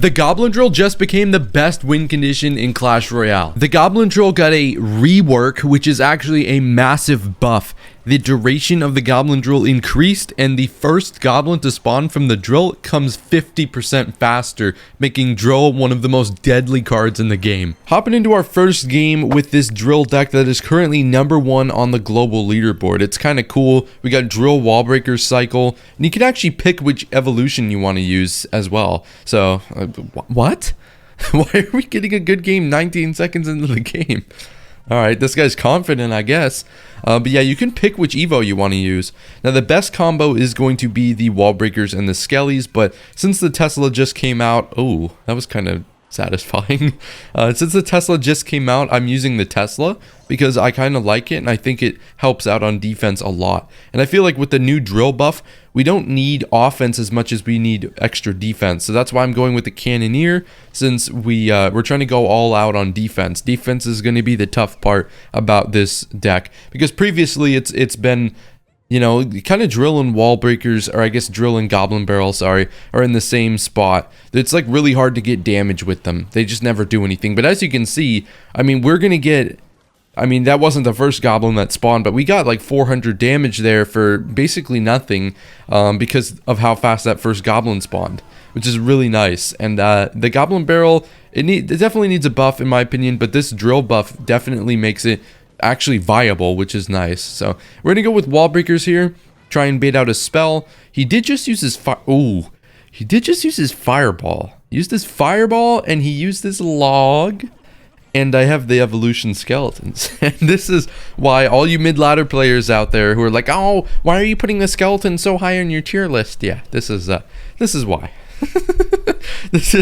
The Goblin Drill just became the best win condition in Clash Royale. The Goblin Drill got a rework, which is actually a massive buff. The duration of the Goblin Drill increased, and the first goblin to spawn from the drill comes 50% faster, making drill one of the most deadly cards in the game. Hopping into our first game with this drill deck that is currently #1 on the global leaderboard. It's kind of cool. We got drill wallbreaker cycle, and you can actually pick which evolution you want to use as well. So, what? Why are we getting a good game 19 seconds into the game? Alright, this guy's confident, I guess. But yeah, you can pick which Evo you want to use. Now, the best combo is going to be the wall breakers and the skellies, but since the Tesla just came out... Oh, that was kind of satisfying. Since the Tesla just came out, I'm using the Tesla because I kind of like it, and I think it helps out on defense a lot. And I feel like with the new drill buff, we don't need offense as much as we need extra defense. So that's why I'm going with the Cannoneer, since we're trying to go all out on defense. Defense is going to be the tough part about this deck, because previously it's been, you know, kind of drill and wall breakers, or I guess drill and goblin barrel, sorry, are in the same spot. It's like really hard to get damage with them. They just never do anything. But as you can see, I mean, we're going to get... I mean, that wasn't the first goblin that spawned, but we got like 400 damage there for basically nothing, because of how fast that first goblin spawned, which is really nice. And the goblin barrel, it definitely needs a buff in my opinion, but this drill buff definitely makes it actually viable, which is nice. So we're gonna go with wall breakers here, try and bait out a spell. He did just use his he did just use his fireball. Used his fireball, and he used his log. And I have the evolution skeletons. And this is why all you mid-ladder players out there who are like, oh, why are you putting the skeleton so high on your tier list? Yeah, this is why. this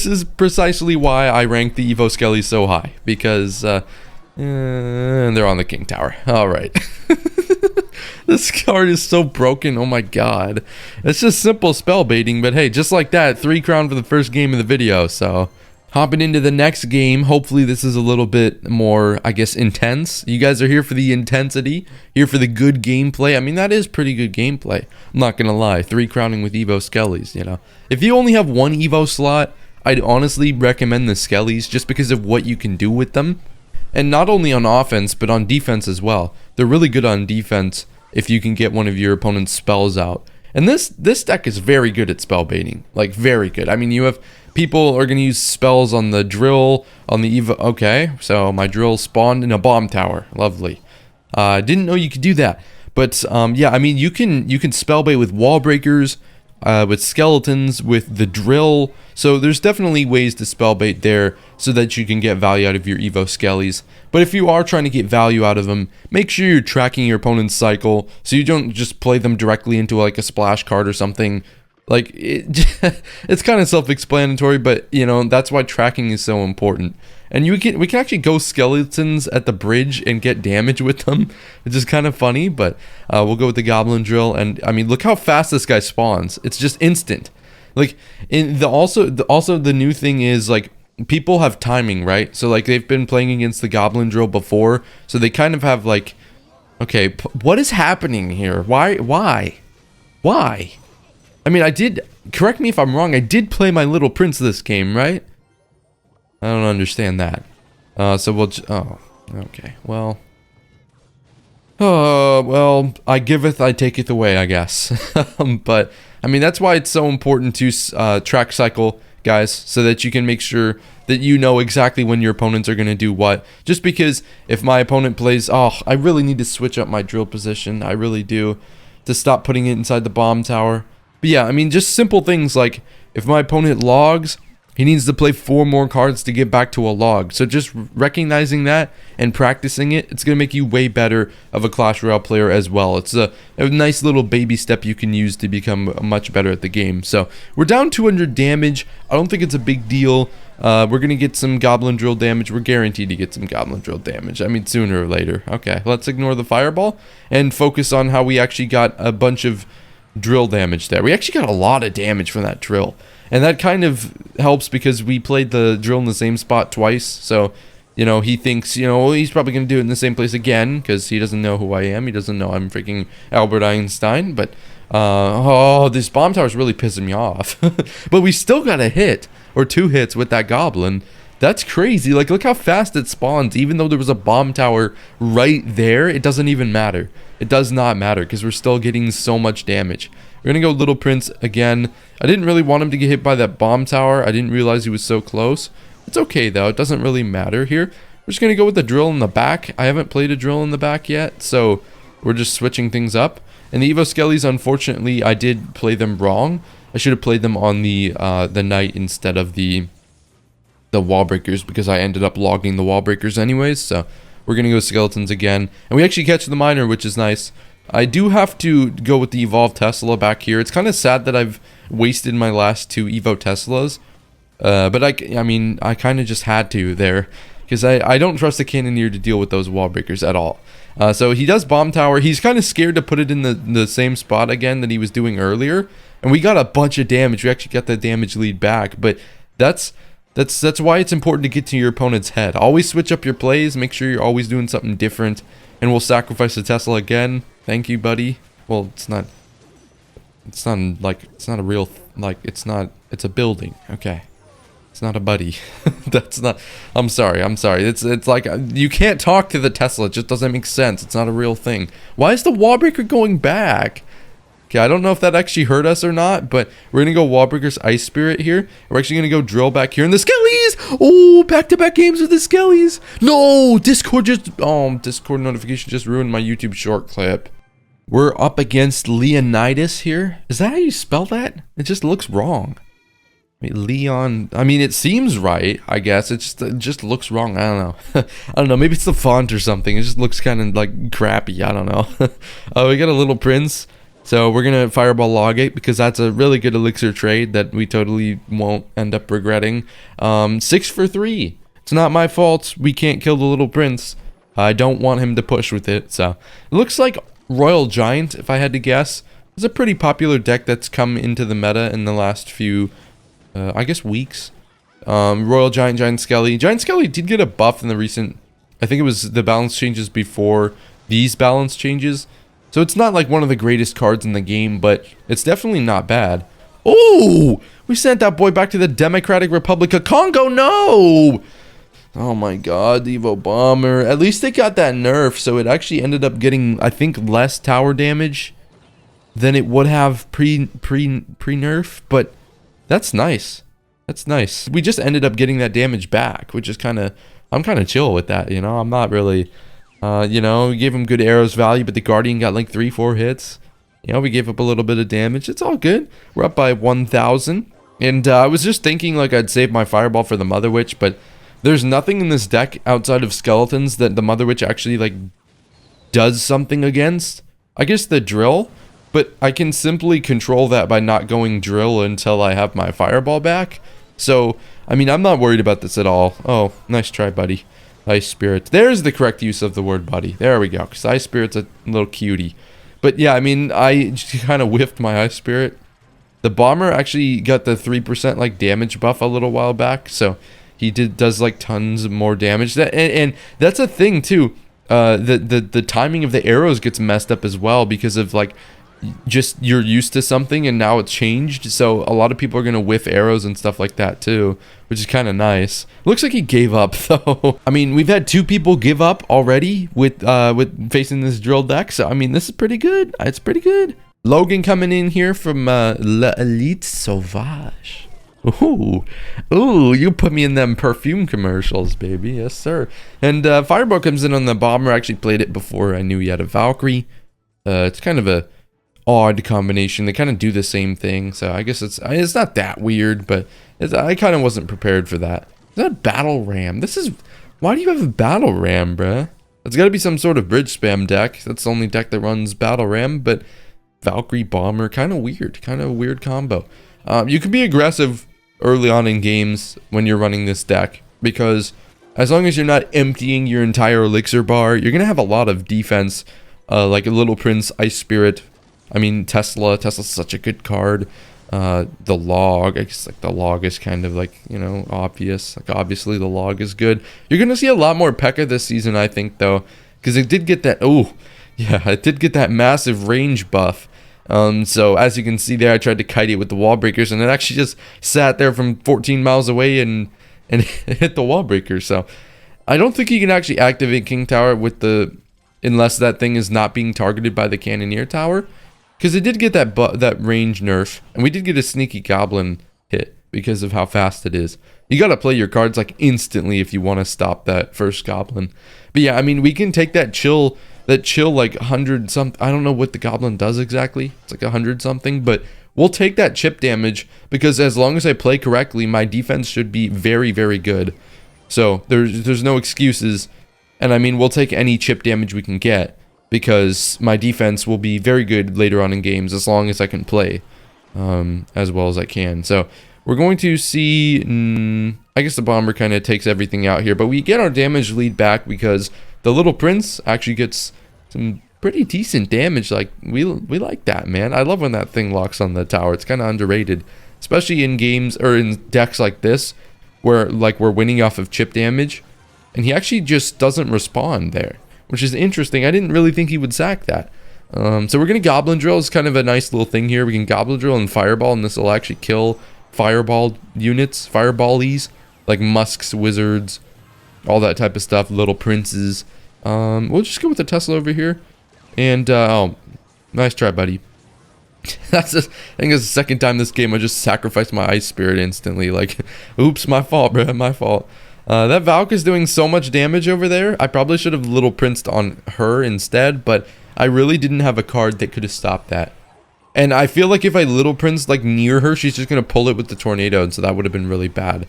is precisely why I rank the Evo Skellies so high, because they're on the King Tower. All right. This card is so broken. Oh my god. It's just simple spell baiting, but hey, just like that, 3 crown for the first game of the video. So hopping into the next game, hopefully this is a little bit more, I guess, intense. You guys are here for the intensity, here for the good gameplay. I mean, that is pretty good gameplay. I'm not gonna lie. 3 crowning with Evo Skellies, you know. If you only have 1 Evo slot, I'd honestly recommend the Skellies just because of what you can do with them. And not only on offense, but on defense as well. They're really good on defense if you can get one of your opponent's spells out. And this deck is very good at spell baiting. Like, very good. I mean, you have... people are going to use spells on the drill, on the Evo. Okay, so my drill spawned in a bomb tower. Lovely. Didn't know you could do that. But yeah, I mean, you can spell bait with wall breakers, with skeletons, with the drill. So there's definitely ways to spell bait there so that you can get value out of your Evo Skellies. But if you are trying to get value out of them, make sure you're tracking your opponent's cycle so you don't just play them directly into like a splash card or something. Like, it's kind of self-explanatory, but, you know, that's why tracking is so important. And we can actually go skeletons at the bridge and get damage with them, which is kind of funny, but we'll go with the Goblin Drill. And, I mean, look how fast this guy spawns. It's just instant. Like, also the new thing is, like, people have timing, right? So, like, they've been playing against the Goblin Drill before, so they kind of have, like, okay, what is happening here? Why? I mean, correct me if I'm wrong, I did play my little prince this game, right? I don't understand that. So we'll, okay, well. Well, I giveth, I taketh away, I guess. But, I mean, that's why it's so important to track cycle, guys, so that you can make sure that you know exactly when your opponents are going to do what. Just because if my opponent plays, oh, I really need to switch up my drill position, I really do, to stop putting it inside the bomb tower. But yeah, I mean, just simple things like, if my opponent logs, he needs to play 4 more cards to get back to a log. So just recognizing that and practicing it, it's going to make you way better of a Clash Royale player as well. It's a nice little baby step you can use to become much better at the game. So we're down 200 damage. I don't think it's a big deal. We're going to get some Goblin Drill damage. We're guaranteed to get some Goblin Drill damage. I mean, sooner or later. Okay, let's ignore the fireball and focus on how we actually got a bunch of drill damage there. We actually got a lot of damage from that drill, and that kind of helps because we played the drill in the same spot twice. So, you know, he thinks, you know, he's probably gonna do it in the same place again because he doesn't know who I am. He doesn't know I'm freaking Albert Einstein. But oh, this bomb tower is really pissing me off. But we still got a hit. or 2 hits with that goblin. That's crazy. Like, look how fast it spawns. Even though there was a bomb tower right there, it doesn't even matter. It does not matter because we're still getting so much damage. We're going to go Little Prince again. I didn't really want him to get hit by that bomb tower. I didn't realize he was so close. It's okay, though. It doesn't really matter here. We're just going to go with the drill in the back. I haven't played a drill in the back yet, so we're just switching things up. And the Evo Skellies, unfortunately, I did play them wrong. I should have played them on the knight instead of the wall breakers because I ended up logging the wall breakers anyways. So we're gonna go skeletons again, and we actually catch the miner, which is nice. I do have to go with the evolved Tesla back here. It's kind of sad that I've wasted my last 2 Evo Teslas, but I mean I kind of just had to there because I don't trust the cannoneer to deal with those wall breakers at all. So he does bomb tower. He's kind of scared to put it in the same spot again that he was doing earlier, and we got a bunch of damage. We actually got the damage lead back, but that's why it's important to get to your opponent's head. Always switch up your plays. Make sure you're always doing something different. And we'll sacrifice the Tesla again. Thank you, buddy. Well, it's not a real, like, it's a building. Okay. It's not a buddy. That's not, I'm sorry. It's like, you can't talk to the Tesla. It just doesn't make sense. It's not a real thing. Why is the wall breaker going back? Okay, I don't know if that actually hurt us or not, but we're going to go Wallbreaker's Ice Spirit here. We're actually going to go Drill back here. And the Skellies! Oh, back-to-back games with the Skellies! No! Discord notification just ruined my YouTube short clip. We're up against Leonidas here. Is that how you spell that? It just looks wrong. I mean, Leon... I mean, it seems right, I guess. It just looks wrong. I don't know. I don't know. Maybe it's the font or something. It just looks kind of, like, crappy. I don't know. Oh, we got a Little Prince. So we're going to Fireball Logate because that's a really good elixir trade that we totally won't end up regretting. 6 for 3. It's not my fault. We can't kill the Little Prince. I don't want him to push with it. So it looks like Royal Giant, if I had to guess. It's a pretty popular deck that's come into the meta in the last few, I guess, weeks. Royal Giant, Giant Skelly. Giant Skelly did get a buff in the recent... I think it was the balance changes before these balance changes. So it's not like one of the greatest cards in the game, but it's definitely not bad. Oh, we sent that boy back to the Democratic Republic of Congo. No. Oh my God, the Evo Bomber. At least they got that nerf, so it actually ended up getting, I think, less tower damage than it would have pre-nerf. But that's nice. That's nice. We just ended up getting that damage back, which is kind of, I'm kind of chill with that. You know, I'm not really. You know, we gave him good arrows value, but the Guardian got like 3-4 hits. You know, we gave up a little bit of damage. It's all good. We're up by 1,000. And I was just thinking like I'd save my Fireball for the Mother Witch, but there's nothing in this deck outside of skeletons that the Mother Witch actually like does something against. I guess the Drill, but I can simply control that by not going Drill until I have my Fireball back. So, I mean, I'm not worried about this at all. Oh, nice try, buddy. Ice Spirit. There's the correct use of the word buddy. There we go. Because Ice Spirit's a little cutie. But yeah, I mean, I just kind of whiffed my Ice Spirit. The Bomber actually got the 3% like damage buff a little while back. So he does like tons more damage. And that's a thing too. The timing of the arrows gets messed up as well because of like just you're used to something and now it's changed. So a lot of people are going to whiff arrows and stuff like that too, which is kind of nice. Looks like he gave up though. I mean, we've had 2 people give up already with facing this drill deck. So I mean, this is pretty good. It's pretty good. Logan coming in here from L'Elite Sauvage. Ooh, you put me in them perfume commercials, baby. Yes, sir. And Fireball comes in on the Bomber. I actually played it before I knew he had a Valkyrie. It's kind of a odd combination. They kind of do the same thing, so I guess it's not that weird, but I kind of wasn't prepared for that. Is that a battle ram? Why do you have a battle ram, bruh? It's got to be some sort of bridge spam deck. That's the only deck that runs battle ram, but Valkyrie Bomber, kind of weird combo. You can be aggressive early on in games when you're running this deck, because as long as you're not emptying your entire elixir bar, you're gonna have a lot of defense, like a Little Prince, Ice Spirit. I mean, Tesla's such a good card. The log, I guess, like the log is kind of like, you know, obvious. Like obviously the log is good. You're gonna see a lot more P.E.K.K.A this season, I think, though, because it did get that. Oh, yeah, it did get that massive range buff. So as you can see there, I tried to kite it with the wall breakers, and it actually just sat there from 14 miles away and hit the wall breaker. So I don't think you can actually activate King Tower with the, unless that thing is not being targeted by the Cannoneer Tower, because it did get that range nerf, and we did get a sneaky goblin hit because of how fast it is. You gotta play your cards like instantly if you want to stop that first goblin. But yeah, I mean, we can take that chill like 100 something. I don't know what the goblin does exactly. It's like 100 something, but we'll take that chip damage because as long as I play correctly, my defense should be very, very good. So there's no excuses. And I mean, we'll take any chip damage we can get because my defense will be very good later on in games as long as I can play as well as I can. So we're going to see, I guess the bomber kind of takes everything out here, but we get our damage lead back because the little prince actually gets some pretty decent damage. Like, we like that, man. I love when that thing locks on the tower. It's kind of underrated, especially in games or in decks like this where like we're winning off of chip damage, and he actually just doesn't respond there, which is interesting. I didn't really think he would sack that. So we're gonna Goblin Drill. Is kind of a nice little thing here. We can Goblin Drill and Fireball, and this will actually kill Fireball units, Fireballies, like Musks, Wizards, all that type of stuff, little princes. We'll just go with the Tesla over here. And, oh, nice try, buddy. I think it's the second time this game I just sacrificed my Ice Spirit instantly. Like, oops, my fault, bro, my fault. That Valk is doing so much damage over there. I probably should have Little Princed on her instead, but I really didn't have a card that could have stopped that. And I feel like if I Little Prince like near her, she's just going to pull it with the tornado, and so that would have been really bad.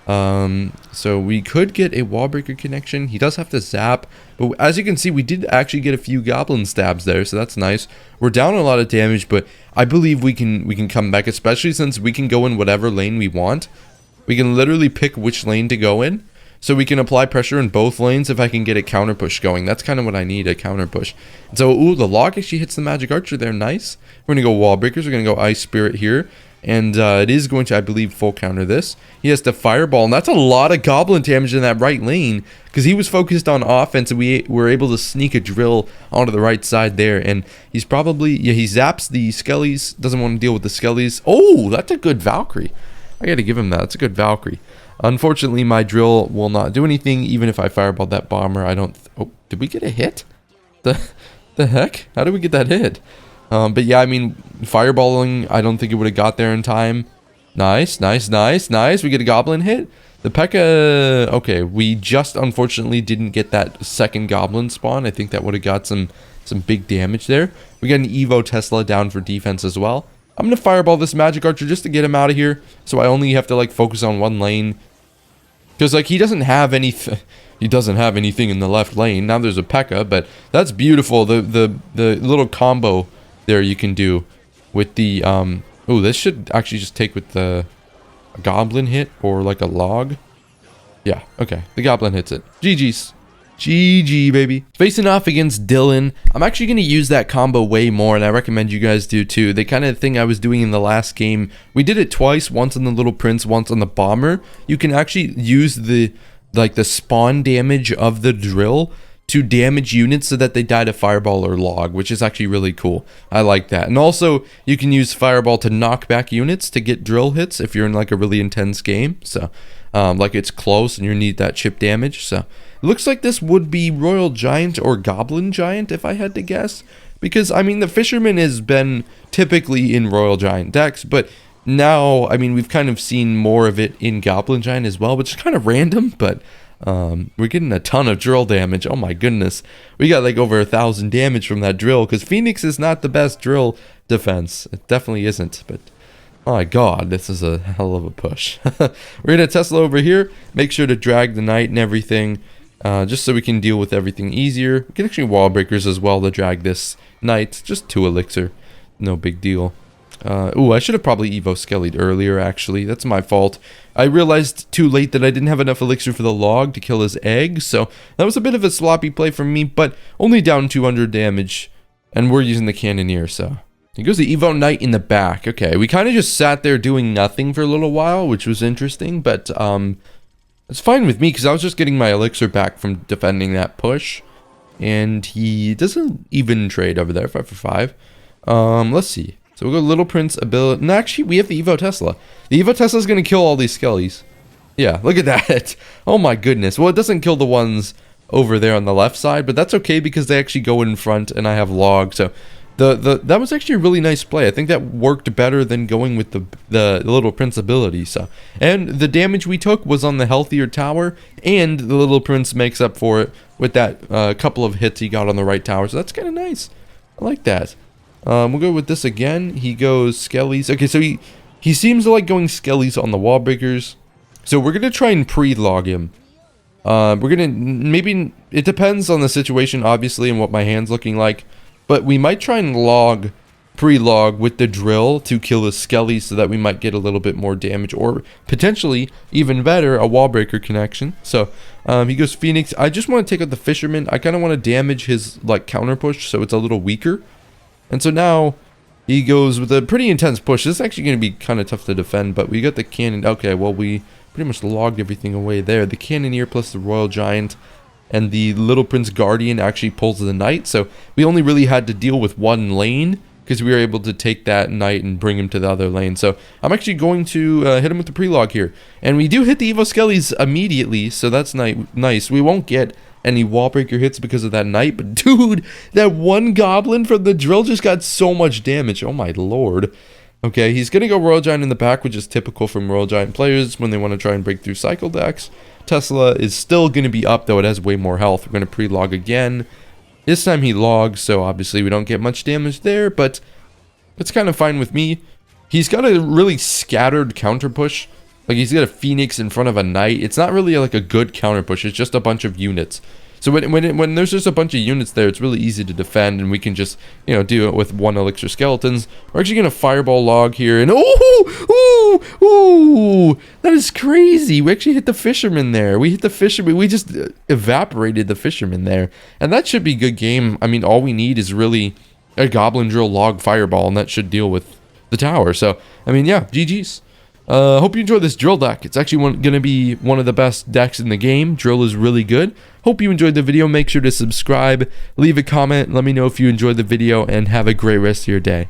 So we could get a wall breaker connection. He does have to zap, but as you can see, we did actually get a few goblin stabs there, so that's nice. We're down a lot of damage, but I believe we can come back, especially since we can go in whatever lane we want. We can literally pick which lane to go in, so we can apply pressure in both lanes if I can get a counter push going. That's kind of what I need, a counter push. So, ooh, the log actually hits the magic archer there. Nice. We're going to go wall breakers. We're going to go Ice Spirit here. And it is going to, I believe, full counter this. He has to Fireball, and that's a lot of goblin damage in that right lane because he was focused on offense, and we were able to sneak a drill onto the right side there. And he's probably, yeah, he zaps the Skellies, doesn't want to deal with the Skellies. Oh, that's a good Valkyrie. I got to give him that. That's a good Valkyrie. Unfortunately, my drill will not do anything, even if I Fireball that bomber. I don't, oh, did we get a hit? The heck? How did we get that hit? But yeah, I mean, fireballing, I don't think it would have got there in time. Nice, nice, nice, nice. We get a goblin hit. The P.E.K.K.A. Okay, we just unfortunately didn't get that second goblin spawn. I think that would have got some big damage there. We got an Evo Tesla down for defense as well. I'm going to fireball this magic archer just to get him out of here. So I only have to like focus on one lane. Because like he doesn't have anything in the left lane. Now there's a P.E.K.K.A, but that's beautiful. The little combo there you can do with the oh, this should actually just take with the goblin hit or like a log. Yeah, okay, the goblin hits it. GG's. GG, baby. Facing off against Dylan. I'm actually going to use that combo way more, and I recommend you guys do too. The kind of thing I was doing in the last game, we did it twice, once on the Little Prince, once on the Bomber. You can actually use the spawn damage of the drill to damage units so that they die to Fireball or Log, which is actually really cool. I like that. And also, you can use Fireball to knock back units to get drill hits if you're in like a really intense game. So, like it's close and you need that chip damage. So, it looks like this would be Royal Giant or Goblin Giant if I had to guess. Because, I mean, the Fisherman has been typically in Royal Giant decks, but now, I mean, we've kind of seen more of it in Goblin Giant as well, which is kind of random, but we're getting a ton of drill damage. Oh my goodness, we got like over 1,000 damage from that drill, because Phoenix is not the best drill defense. It definitely isn't, but oh my god, this is a hell of a push. We're gonna Tesla over here, make sure to drag the knight and everything, just so we can deal with everything easier. We can actually wall breakers as well to drag this knight, just 2 elixir, no big deal. Ooh, I should have probably Evo Skellied earlier, actually. That's my fault. I realized too late that I didn't have enough elixir for the log to kill his egg, so that was a bit of a sloppy play from me, but only down 200 damage, and we're using the Cannoneer, so. Here goes the Evo Knight in the back. Okay, we kind of just sat there doing nothing for a little while, which was interesting, but it's fine with me, because I was just getting my elixir back from defending that push, and he doesn't even trade over there, 5 for 5. Let's see. So we'll go Little Prince ability. No, actually, we have the Evo Tesla. The Evo Tesla is going to kill all these skellies. Yeah, look at that. Oh my goodness. Well, it doesn't kill the ones over there on the left side, but that's okay because they actually go in front and I have log. So that was actually a really nice play. I think that worked better than going with the Little Prince ability. So, and the damage we took was on the healthier tower, and the Little Prince makes up for it with that couple of hits he got on the right tower. So that's kind of nice. I like that. We'll go with this again. He goes skellies. Okay, so he seems to like going skellies on the wall breakers. So we're gonna try and pre-log him. We're gonna maybe, it depends on the situation obviously and what my hand's looking like, but we might try and pre-log with the drill to kill the skelly so that we might get a little bit more damage, or potentially even better, a wall breaker connection. So he goes Phoenix. I just want to take out the fisherman. I kind of want to damage his like counter push so it's a little weaker. And so now he goes with a pretty intense push. This is actually going to be kind of tough to defend, but we got the cannon. Okay, well, we pretty much logged everything away there. The Cannoneer plus the Royal Giant and the Little Prince Guardian actually pulls the Knight. So we only really had to deal with one lane because we were able to take that Knight and bring him to the other lane. So I'm actually going to hit him with the pre-log here. And we do hit the Evo Skellies immediately, so that's nice. We won't get any wall breaker hits because of that Knight, but dude, that one goblin from the drill just got so much damage. Oh my lord. Okay, he's gonna go Royal Giant in the back, which is typical from Royal Giant players when they want to try and break through cycle decks. Tesla is still gonna be up, though it has way more health. We're gonna pre-log again. This time he logs, so obviously we don't get much damage there, but it's kind of fine with me. He's got a really scattered counter push. Like, he's got a Phoenix in front of a Knight. It's not really like a good counter push. It's just a bunch of units. So when there's just a bunch of units there, it's really easy to defend, and we can just, you know, do it with one elixir skeletons. We're actually going to fireball log here, and ooh, that is crazy. We actually hit the fisherman there. We hit the fisherman. We just evaporated the fisherman there, and that should be a good game. I mean, all we need is really a Goblin Drill log fireball, and that should deal with the tower. So, I mean, yeah, GG's. Hope you enjoyed this drill deck. It's actually going to be one of the best decks in the game. Drill is really good. Hope you enjoyed the video. Make sure to subscribe, leave a comment, let me know if you enjoyed the video, and have a great rest of your day.